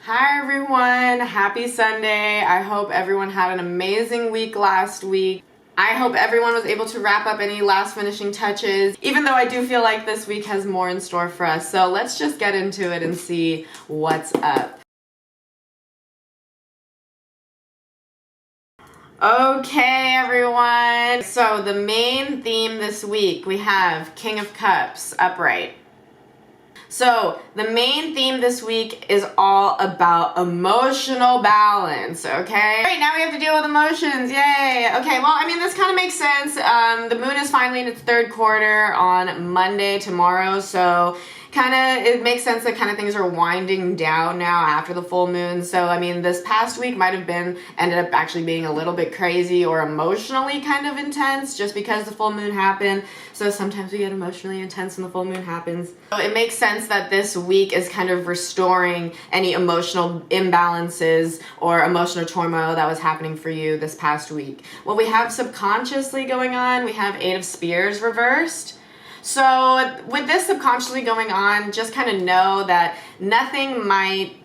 Hi everyone, happy Sunday. I hope everyone had an amazing week last week. I hope everyone was able to wrap up any last finishing touches, even though I do feel like this week has more in store for us. So let's just get into it and see what's up. Okay everyone, so the main theme this week, we have King of Cups upright. So the main theme this week is all about emotional balance, okay? Right, now we have to deal with emotions, yay! Okay, well, I mean, this kind of makes sense. The moon is finally in its third quarter on Monday, tomorrow, so it makes sense that kind of things are winding down now after the full moon. So, I mean, this past week might have ended up actually being a little bit crazy or emotionally kind of intense just because the full moon happened. So sometimes we get emotionally intense when the full moon happens. So it makes sense that this week is kind of restoring any emotional imbalances or emotional turmoil that was happening for you this past week. What we have subconsciously going on, we have Eight of Spears reversed. So with this subconsciously going on, just kind of know that nothing might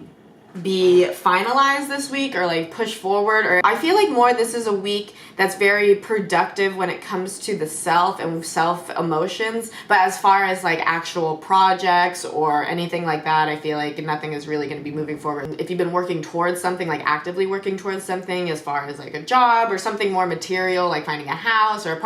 be finalized this week or like push forward, or I feel like more this is a week that's very productive when it comes to the self and self emotions, but as far as like actual projects or anything like that, I feel like nothing is really going to be moving forward. If you've been working towards something, like actively working towards something as far as like a job or something more material, like finding a house or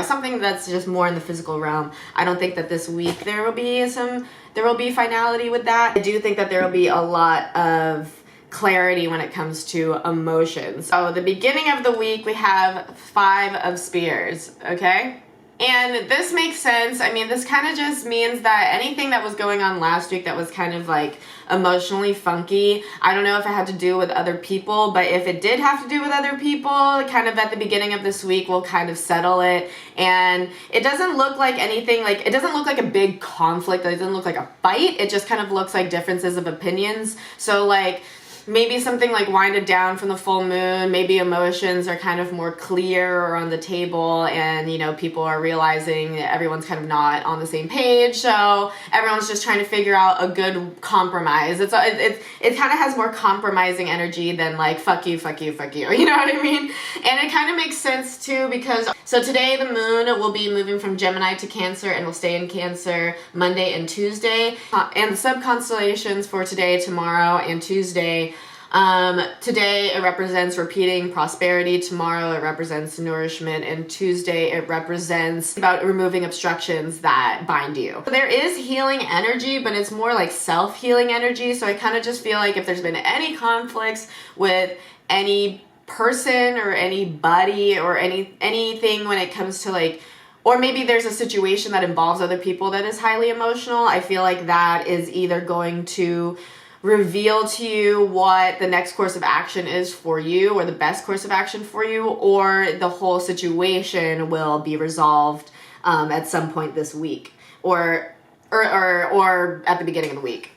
something that's just more in the physical realm, I don't think that this week there will be finality with that. I do think that there will be a lot of clarity when it comes to emotions. So the beginning of the week, we have Five of Spears, okay? And this makes sense. I mean, this kind of just means that anything that was going on last week that was kind of like emotionally funky, I don't know if it had to do with other people, but if it did have to do with other people, kind of at the beginning of this week, we'll kind of settle it. And it doesn't look like anything, like it doesn't look like a big conflict, it doesn't look like a fight, it just kind of looks like differences of opinions. So like, maybe something like winded down from the full moon, maybe emotions are kind of more clear or on the table, and people are realizing that everyone's kind of not on the same page, so everyone's just trying to figure out a good compromise. It kind of has more compromising energy than like fuck you, you know what I mean? And it kind of makes sense too, because so today the moon will be moving from Gemini to Cancer and will stay in Cancer Monday and Tuesday, and the sub-constellations for today, tomorrow, and Tuesday. Today it represents repeating prosperity, tomorrow it represents nourishment, and Tuesday it represents about removing obstructions that bind you. There is healing energy, but it's more like self-healing energy, so I kind of just feel like if there's been any conflicts with any person or anybody or anything when it comes to like, or maybe there's a situation that involves other people that is highly emotional, I feel like that is either going to reveal to you what the next course of action is for you, or the best course of action for you, or the whole situation will be resolved at some point this week, or at the beginning of the week.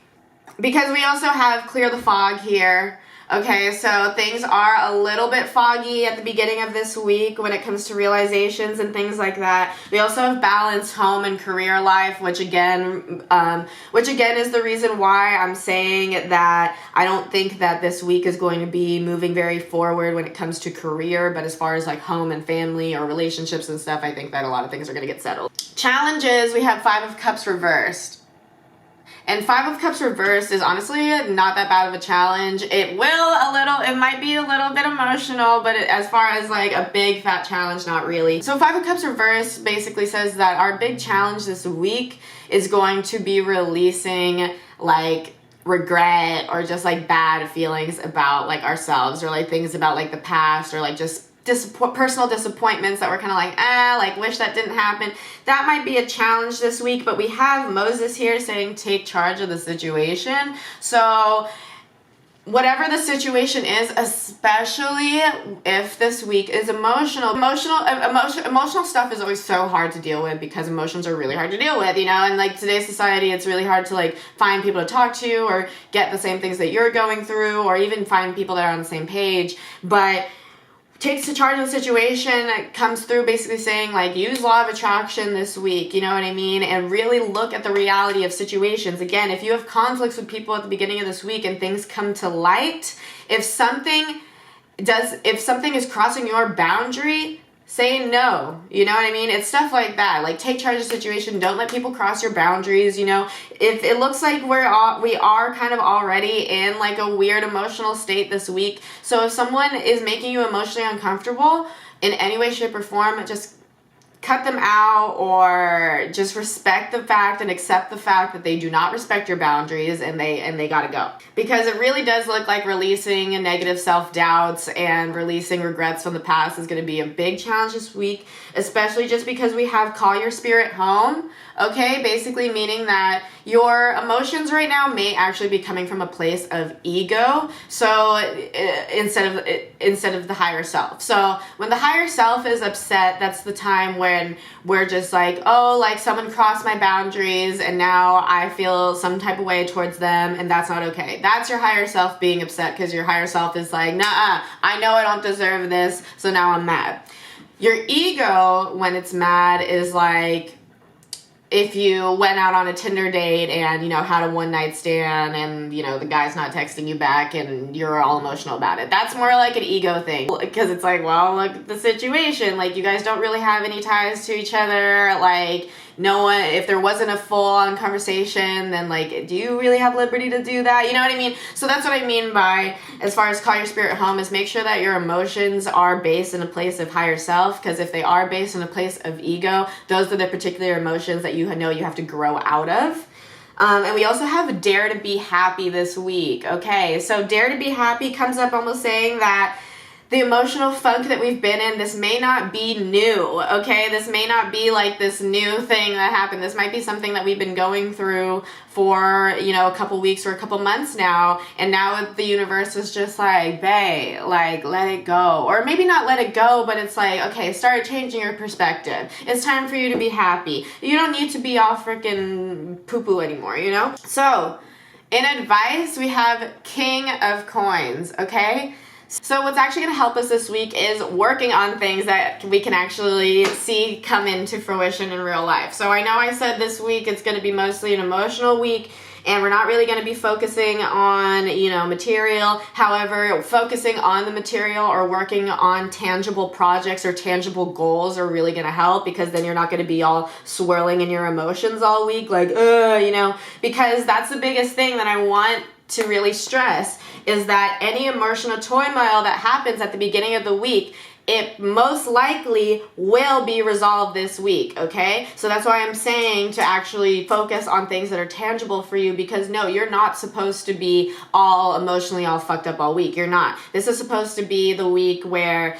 Because we also have clear the fog here. Okay, so things are a little bit foggy at the beginning of this week when it comes to realizations and things like that. We also have balanced home and career life, which again is the reason why I'm saying that I don't think that this week is going to be moving very forward when it comes to career, but as far as like home and family or relationships and stuff, I think that a lot of things are going to get settled. Challenges, we have Five of Cups reversed. And Five of Cups reversed is honestly not that bad of a challenge. It might be a little bit emotional, but as far as like a big fat challenge, not really. So Five of Cups reversed basically says that our big challenge this week is going to be releasing like regret or just like bad feelings about like ourselves, or like things about like the past, or like just personal disappointments that we're kind of like wish that didn't happen. That might be a challenge this week, but we have Moses here saying take charge of the situation. So whatever the situation is, especially if this week is emotional stuff is always so hard to deal with, because emotions are really hard to deal with, and like today's society, it's really hard to like find people to talk to or get the same things that you're going through, or even find people that are on the same page. But takes charge of the situation, comes through basically saying like use law of attraction this week, you know what I mean, and really look at the reality of situations. Again, if you have conflicts with people at the beginning of this week and things come to light, if something is crossing your boundary, say no, you know what I mean? It's stuff like that. Like, take charge of the situation. Don't let people cross your boundaries, you know? If it looks like we are kind of already in like a weird emotional state this week. So if someone is making you emotionally uncomfortable in any way, shape, or form, just cut them out, or just respect the fact and accept the fact that they do not respect your boundaries, and they gotta go. Because it really does look like releasing negative self-doubts and releasing regrets from the past is going to be a big challenge this week, especially just because we have call your spirit home, okay? Basically meaning that your emotions right now may actually be coming from a place of ego, so instead of the higher self. So when the higher self is upset, that's the time when we're just like, oh, like someone crossed my boundaries and now I feel some type of way towards them, and that's not okay. That's your higher self being upset because your higher self is like, nah, I know I don't deserve this, so now I'm mad. Your ego, when it's mad, is like if you went out on a Tinder date and, you know, had a one-night stand and, you know, the guy's not texting you back and you're all emotional about it. That's more like an ego thing, because it's like, well, look at the situation. Like, you guys don't really have any ties to each other. Like, no one, if there wasn't a full-on conversation, then, like, do you really have liberty to do that? You know what I mean? So that's what I mean by, as far as call your spirit home, is make sure that your emotions are based in a place of higher self, because if they are based in a place of ego, those are the particular emotions that you know you have to grow out of. And we also have Dare to Be Happy this week, okay? So Dare to Be Happy comes up almost saying that the emotional funk that we've been in, this may not be new, okay? This may not be like this new thing that happened. This might be something that we've been going through for, you know, a couple weeks or a couple months now, and now the universe is just like, bae, like, let it go. Or maybe not let it go, but it's like, okay, start changing your perspective. It's time for you to be happy. You don't need to be all freaking poo-poo anymore, you know? So, in advice, we have King of Coins, okay? So what's actually going to help us this week is working on things that we can actually see come into fruition in real life. So I know I said this week it's going to be mostly an emotional week, and we're not really going to be focusing on, you know, material. However, focusing on the material or working on tangible projects or tangible goals are really going to help, because then you're not going to be all swirling in your emotions all week, like, you know, because that's the biggest thing that I want to really stress, is that any emotional turmoil that happens at the beginning of the week, it most likely will be resolved this week, okay? So that's why I'm saying to actually focus on things that are tangible for you, because no, you're not supposed to be all emotionally all fucked up all week. You're not. This is supposed to be the week where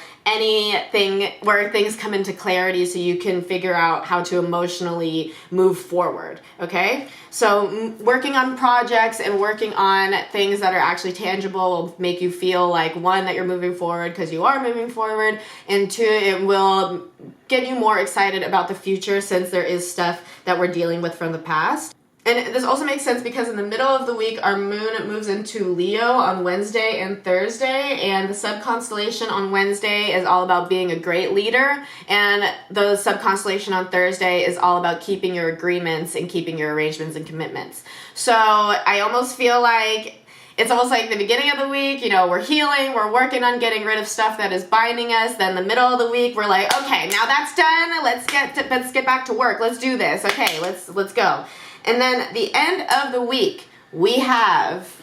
things come into clarity so you can figure out how to emotionally move forward, okay? So working on projects and working on things that are actually tangible will make you feel like, one, that you're moving forward because you are moving forward, and two, it will get you more excited about the future, since there is stuff that we're dealing with from the past. And this also makes sense because in the middle of the week, our moon moves into Leo on Wednesday and Thursday, and the sub-constellation on Wednesday is all about being a great leader, and the sub-constellation on Thursday is all about keeping your agreements and keeping your arrangements and commitments. So I almost feel like it's almost like the beginning of the week, you know, we're healing, we're working on getting rid of stuff that is binding us. Then the middle of the week, we're like, okay, now that's done. Let's get back to work. Let's do this. Okay, let's go. And then the end of the week, we have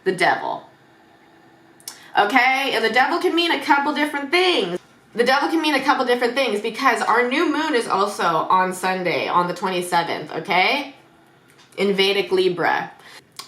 the devil. Okay? And the devil can mean a couple different things. The devil can mean a couple different things, because our new moon is also on Sunday, on the 27th, okay? In Vedic Libra.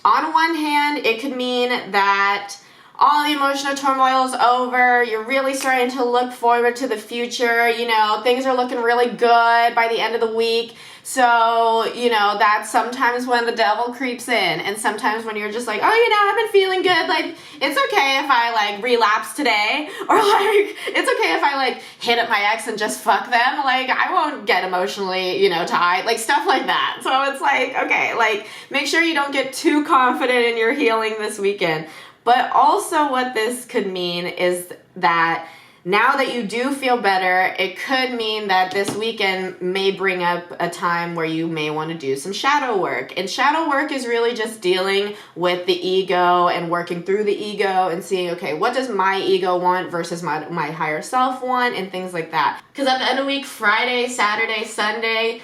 On one hand, it could mean that all the emotional turmoil is over. You're really starting to look forward to the future. You know, things are looking really good by the end of the week. So, you know, that's sometimes when the devil creeps in, and sometimes when you're just like, oh, you know, I've been feeling good. Like, it's okay if I, like, relapse today, or, like, it's okay if I, like, hit up my ex and just fuck them. Like, I won't get emotionally, you know, tied, like, stuff like that. So it's like, okay, like, make sure you don't get too confident in your healing this weekend. But also what this could mean is that now that you do feel better, it could mean that this weekend may bring up a time where you may want to do some shadow work. And shadow work is really just dealing with the ego and working through the ego and seeing, okay, what does my ego want versus my higher self want, and things like that. Because at the end of the week, Friday, Saturday, Sunday,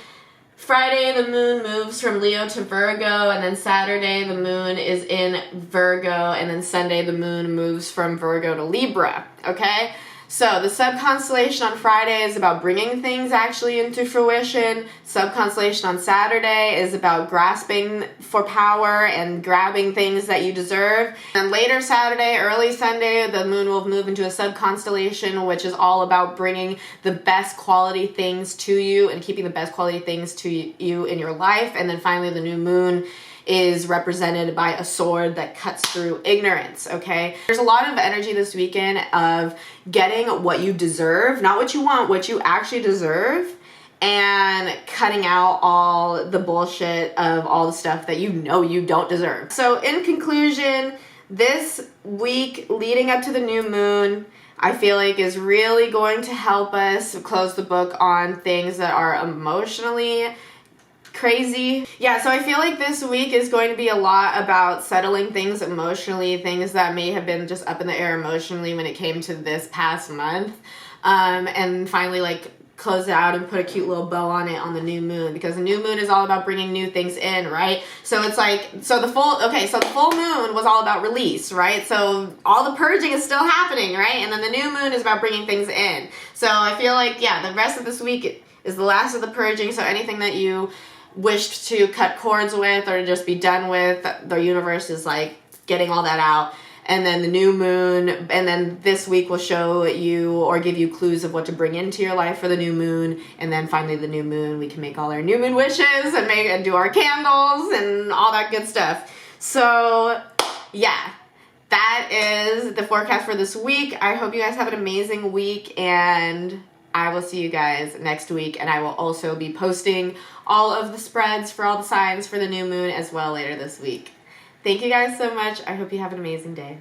Friday, the moon moves from Leo to Virgo, and then Saturday, the moon is in Virgo, and then Sunday, the moon moves from Virgo to Libra, okay? So the sub-constellation on Friday is about bringing things actually into fruition. Sub-constellation on Saturday is about grasping for power and grabbing things that you deserve. And later Saturday, early Sunday, the moon will move into a sub-constellation, which is all about bringing the best quality things to you and keeping the best quality things to you in your life. And then finally, the new moon is represented by a sword that cuts through ignorance, okay? There's a lot of energy this weekend of getting what you deserve, not what you want, what you actually deserve, and cutting out all the bullshit of all the stuff that you know you don't deserve. So in conclusion, this week leading up to the new moon, I feel like is really going to help us close the book on things that are emotionally crazy. Yeah, so I feel like this week is going to be a lot about settling things emotionally, things that may have been just up in the air emotionally when it came to this past month. And finally, like, close it out and put a cute little bow on it on the new moon, because the new moon is all about bringing new things in, right? So it's like, so the full moon was all about release, right? So all the purging is still happening, right? And then the new moon is about bringing things in. So I feel like, yeah, the rest of this week is the last of the purging. So anything that you wished to cut cords with or just be done with, the universe is like getting all that out. And then the new moon, and then this week will show you or give you clues of what to bring into your life for the new moon. And then finally the new moon, we can make all our new moon wishes and do our candles and all that good stuff. So yeah, that is the forecast for this week. I hope you guys have an amazing week, and I will see you guys next week, and I will also be posting all of the spreads for all the signs for the new moon as well later this week. Thank you guys so much. I hope you have an amazing day.